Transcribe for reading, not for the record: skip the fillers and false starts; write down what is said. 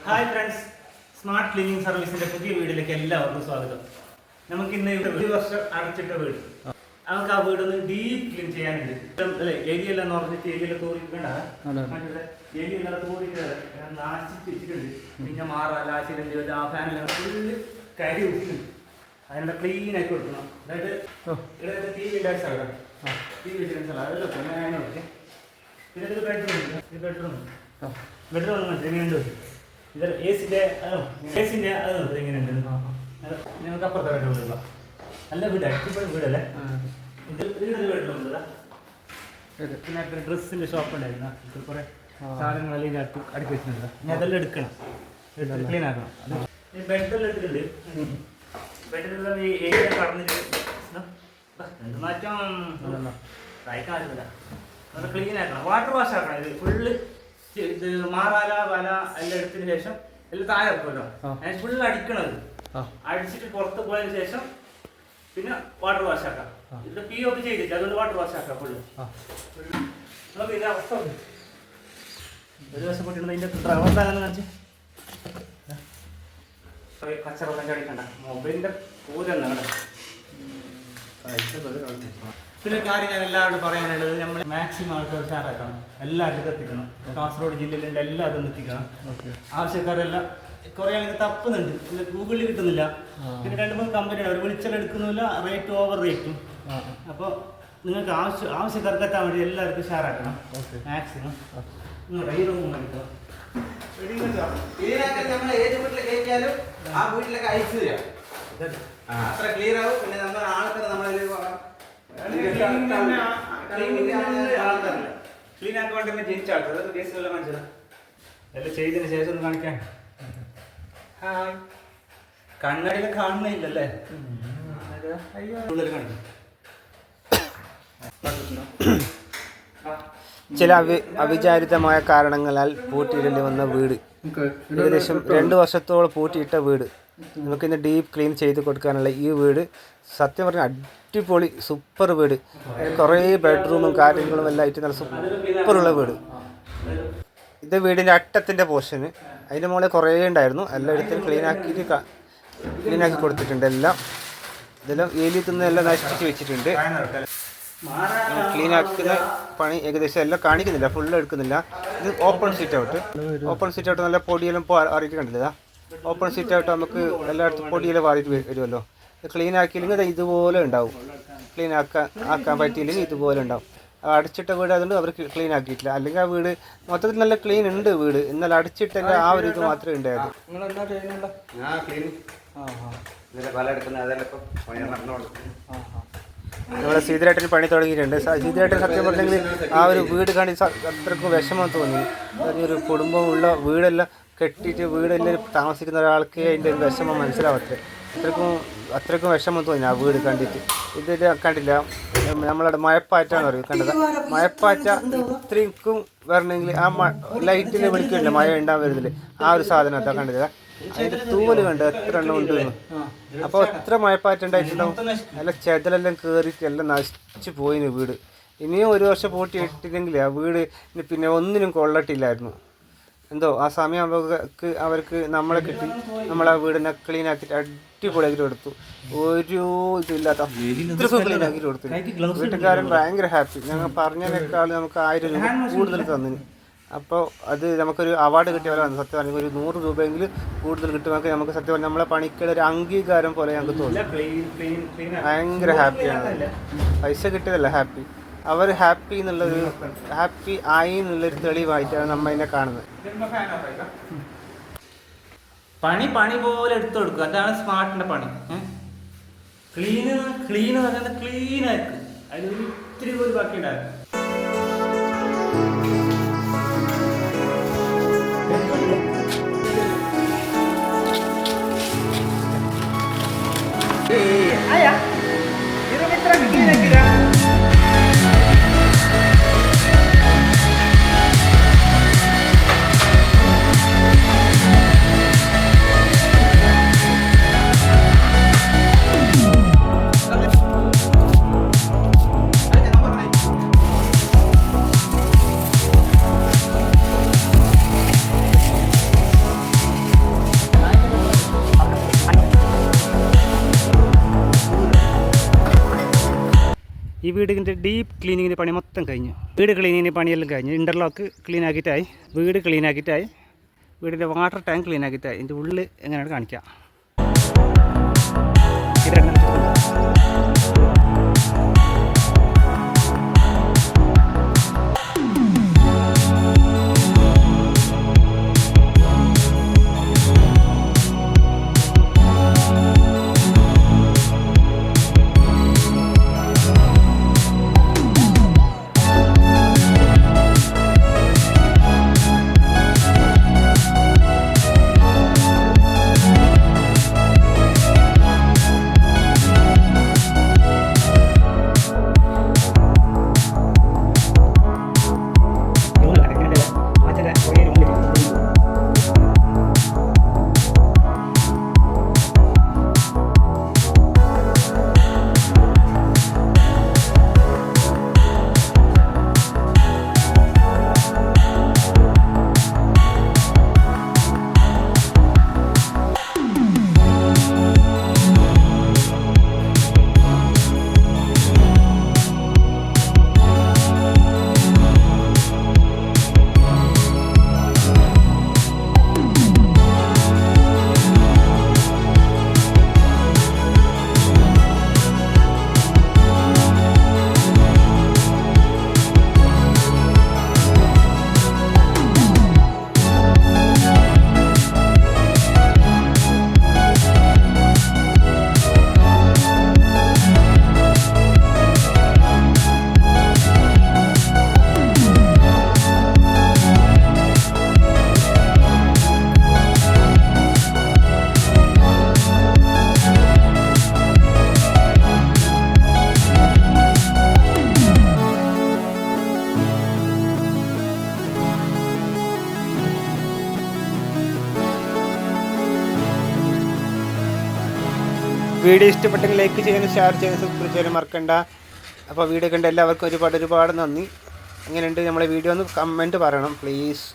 Hi friends, smart cleaning സർവീസിന്റെ പുതിയ വീഡിയോയിലേക്ക് എല്ലാവർക്കും സ്വാഗതം. നമുക്ക് ഇന്ന് ഒരു വർഷം അടച്ചിട്ട വീട്, നമുക്ക് ആ വീടൊന്ന് ഡീപ്പ് ക്ലീൻ ചെയ്യാനുണ്ട്. അല്ലെ, എലിയെല്ലാം പറഞ്ഞിട്ട് എലിയെല്ലാം തോറിക്കണ്ട, എലിയെല്ലാം തോറിട്ട് നാശിച്ച് വെച്ചിട്ടുണ്ട്. പിന്നെ മാറാല ആശിരണ്ട് ആ ഫാനെല്ലാം ഫുള്ള് കരി വെച്ചിട്ടുണ്ട്. അതിനുള്ള ക്ലീൻ ആക്കി കൊടുക്കണം. അതായത് ഇവിടെ ടി വി ഉണ്ടായ സ്ഥലം, ടി വി വെച്ചിരുന്ന സ്ഥലം അതല്ലോ. പിന്നെ ഇത് ബെഡ്റൂം, ഇത് ബെഡ്റൂം എങ്ങനെയുണ്ട്? ഇത് എസിന്റെ അത് എങ്ങനെയുണ്ട്? ഞങ്ങൾക്ക് അപ്പുറത്തെ ബെഡ്റൂം നല്ല വീട്, അടിപൊളി വീടല്ലേ ഇത്. വീട് ബെഡ്റൂം പിന്നെ ഡ്രസ്സിന്റെ ഷോപ്പ് ഉണ്ടായിരുന്നു, കുറെ സാധനങ്ങളെല്ലാം ഇതിനകത്ത് അടുക്കി വെച്ചിട്ടുണ്ട്. ഇനി അതെല്ലാം എടുക്കണം, ക്ലീൻ ആക്കണം. ബെഡെല്ലാം എടുത്തിട്ടുണ്ട്. ബെഡിലെല്ലാം ഈ ഏരിയ കടന്നിട്ട് എന്ത് മാറ്റം സഹായിക്കാറില്ല. അത് ക്ലീൻ ആക്കണം, വാട്ടർ വാഷ് ആക്കണം. ഇത് ഫുള്ള് ഇത് മാറാല വല എല്ലാം എടുത്തതിന് ശേഷം എല്ലാം താഴെ വെക്കുമല്ലോ, അതിന് ഫുള്ള് അടിക്കണത്. അടിച്ചിട്ട് പുറത്ത് പോയതിന് ശേഷം പിന്നെ വാട്ടർ വാഷ് ആക്കാം. ഇത് പി ഒക്കെ ചെയ്തിട്ട് അതുകൊണ്ട് വാട്ടർ വാഷ് ആക്കാം ഫുള്ള്. നമുക്ക് ഇതിന്റെ അവസ്ഥ ഒരു ദിവസം പൊട്ടിട്ട് ഇതിന്റെ അവസ്ഥ കാണിച്ച് കച്ചറെല്ലാം കടിക്കണ്ട. മൊബൈലിന്റെ പൂരല്ല. പിന്നെ കാര്യം ഞാൻ എല്ലാവരോടും പറയാനുള്ളത്, നമ്മൾ മാക്സിമം ആൾക്കാർ ഉഷാറാക്കണം, എല്ലാവരും എത്തിക്കണം. കാസർഗോഡ് ജില്ലയിലുണ്ട് എല്ലാവരും എത്തിക്കണം. ആവശ്യക്കാരെല്ലാം കുറേ ആണെങ്കിൽ തപ്പുന്നുണ്ട്, പിന്നെ ഗൂഗിളിൽ കിട്ടുന്നില്ല. പിന്നെ 2-3 കമ്പനിയാണ്, അവർ വിളിച്ചാൽ എടുക്കുന്നില്ല, റേറ്റ് ഓവർ റേറ്റും. അപ്പോൾ നിങ്ങൾക്ക് ആവശ്യക്കാർക്ക് എത്താൻ വേണ്ടി എല്ലാവർക്കും ഉഷാറാക്കണം മാക്സിമം. ഈ റൂം എടുക്കണം, നമ്മൾ ഏത് വീട്ടിൽ കയറ്റിയാലും ആ വീട്ടിലൊക്കെ അയച്ചു തരാം. അത്ര ക്ലിയർ ആവും. പിന്നെ നമ്മൾ ആൾക്കാരെ നമ്മളതിൽ ക്ലീൻ ആക്കാൻ വേണ്ടി തന്നെ ജനിച്ച ആൾക്കാർ അത് കേസിലെല്ലാം കാണിച്ചത് എല്ലാം ചെയ്തതിന് ശേഷം ഒന്ന് കാണിക്കാൻ. ഹായ്, കണ്ണടിയിൽ കാണുന്നില്ലല്ലേ? കാണിക്കും. ചില അവിചാരിതമായ കാരണങ്ങളാൽ പൂട്ടിയിടേണ്ടി വന്ന വീട്, ഏകദേശം 2 വർഷത്തോളം പൂട്ടിയിട്ട വീട് നമുക്കിന്ന് ഡീപ്പ് ക്ലീൻ ചെയ്ത് കൊടുക്കാനുള്ള ഈ വീട് സത്യം പറഞ്ഞാൽ അടിപൊളി സൂപ്പർ വീട്. കുറേ ബെഡ്റൂമും കാര്യങ്ങളും എല്ലാം ആയിട്ട് നല്ല സൂപ്പറുള്ള വീട്. ഇത് വീടിൻ്റെ അട്ടത്തിൻ്റെ പോർഷന്, അതിൻ്റെ മുകളിൽ കുറേ ഉണ്ടായിരുന്നു. എല്ലാം എടുത്ത് ക്ലീനാക്കി കൊടുത്തിട്ടുണ്ട്. ഇതെല്ലാം എലി തിന്നെല്ലാം നശിപ്പിച്ച് വെച്ചിട്ടുണ്ട്. ക്ലീൻ ആക്കുന്ന പണി ഏകദേശം എല്ലാം കാണിക്കുന്നില്ല, ഫുള്ള് എടുക്കുന്നില്ല. ഇത് ഓപ്പൺ സീറ്റ് ഔട്ട് നല്ല പൊടിയെല്ലാം അറിയിട്ട് കണ്ടില്ല. ഓപ്പൺ സീറ്റ് ഔട്ട് നമുക്ക് എല്ലായിടത്തും പൊടിയെല്ലാം വാറിയിട്ട് വരുമല്ലോ. ക്ലീൻ ആക്കിയില്ലെങ്കിൽ അത് ഇതുപോലെ ഉണ്ടാവും. ക്ലീൻ ആക്കാൻ പറ്റിയില്ലെങ്കിൽ ഇതുപോലെ ഉണ്ടാവും. അടച്ചിട്ട വീട് അതുകൊണ്ട് അവർ ക്ലീൻ ആക്കിയിട്ടില്ല. അല്ലെങ്കിൽ ആ വീട് മൊത്തത്തിൽ നല്ല ക്ലീൻ ഉണ്ട് വീട്, എന്നാൽ അടച്ചിട്ടതിൻ്റെ ആ ഒരു ഇത് മാത്രമേ ഉണ്ടായത്. നമ്മുടെ സീതരേട്ടന് പണി തുടങ്ങിയിട്ടുണ്ട്. സീതരേട്ടൻ സത്യം പറഞ്ഞെങ്കിൽ ആ ഒരു വീട് കാണി അത്രക്കും വിഷമം തോന്നി. ഒരു കുടുംബമുള്ള വീടെല്ലാം കെട്ടിയിട്ട് വീടെല്ലാം താമസിക്കുന്ന ഒരാൾക്ക് അതിൻ്റെ ഒരു വിഷമം മനസ്സിലാവട്ടെ. അത്രക്കും വിഷമം തോന്നി ആ വീട് കണ്ടിട്ട്. ഇത് കണ്ടില്ല, നമ്മളവിടെ മഴപ്പാറ്റാന്ന് പറയും, കണ്ടത് മഴപ്പാറ്റ ഇത്രയ്ക്കും വരണമെങ്കിൽ ആ ലൈറ്റിനെ വിളിക്കില്ല, മഴ ഉണ്ടാകാൻ വരുന്നില്ല. ആ ഒരു സാധനം അതാ കണ്ടത്. അതിൻ്റെ തൂവല് കണ്ട് എത്ര എണ്ണം ഉണ്ട്. അപ്പോൾ എത്ര മഴപ്പാറ്റ ഉണ്ടായിട്ടുണ്ടാവും. നല്ല ചെതലെല്ലാം കയറിയിട്ട് എല്ലാം നശിച്ചു പോയിന് വീട്. ഇനിയും 1 വർഷം പൂട്ടി ഇട്ടില്ലെങ്കിൽ ആ വീട് പിന്നെ ഒന്നിനും കൊള്ളട്ടില്ലായിരുന്നു. എന്തോ ആ സമയമാകുമ്പോഴേക്ക് അവർക്ക് നമ്മളെ കിട്ടി, നമ്മളാ വീടിനെ ക്ലീൻ ആക്കിയിട്ട് അടിപൊളിയാക്കിയിട്ട് കൊടുത്തു. ഒരു ഇതില്ലാത്ത അത്രക്കും ക്ലീൻ ആക്കിയിട്ട് കൊടുത്തു. വീട്ടുകാരൻ ഭയങ്കര ഹാപ്പി. ഞങ്ങൾ പറഞ്ഞതിനേക്കാൾ നമുക്ക് 1000 രൂപ കൂടുതൽ തന്നിന്. അപ്പോൾ അത് നമുക്കൊരു അവാർഡ് കിട്ടിയ പോലെ വന്നു. സത്യം പറഞ്ഞാൽ ഒരു 100 രൂപയെങ്കിലും കൂടുതൽ കിട്ടുമ്പോൾ നമുക്ക് സത്യം പറഞ്ഞാൽ നമ്മളെ പണിക്കുള്ള ഒരു അംഗീകാരം പോലെ ഞങ്ങൾക്ക് തോന്നി. ഭയങ്കര ഹാപ്പിയാണ്. പൈസ കിട്ടിയതല്ല ഹാപ്പി, അവർ ഹാപ്പി ആയി എന്നുള്ളൊരു തെളിവായിട്ടാണ് നമ്മൾ അതിനെ കാണുന്നത്. പണി പോലെ എടുത്തു കൊടുക്കുക, അതാണ് സ്മാർട്ടിന്റെ പണി. ക്ലീൻ പറയുന്നത് ക്ലീൻ ആയിരിക്കും, അതിൽ ഇത്തിരി പോലും ബാക്കി ഉണ്ടായിരുന്നു. ഈ വീടിൻ്റെ ഡീപ്പ് ക്ലീനിങ്ങിൻ്റെ പണി മൊത്തം കഴിഞ്ഞു. വീട് ക്ലീനിങ്ങിൻ്റെ പണിയെല്ലാം കഴിഞ്ഞു. ഇൻ്റർലോക്ക് ക്ലീൻ ആക്കിയിട്ടായി, വീട് ക്ലീൻ ആക്കിയിട്ടായി, വീടിൻ്റെ വാട്ടർ ടാങ്ക് ക്ലീൻ ആക്കിയിട്ടായി. ഇതിൻ്റെ ഉള്ളിൽ എങ്ങനെയാണ് കാണിക്കാം. വീഡിയോ ഇഷ്ടപ്പെട്ടെങ്കിൽ ലൈക്ക് ചെയ്യാനും ഷെയർ ചെയ്യാനും സബ്സ്ക്രൈബ് ചെയ്യാനും മറക്കണ്ട. അപ്പോൾ വീഡിയോ കണ്ട എല്ലാവർക്കും ഒരുപാട് നന്ദി. എങ്ങനെയുണ്ട് നമ്മളെ വീഡിയോ ഒന്ന് കമൻറ്റ് പറയണം പ്ലീസ്.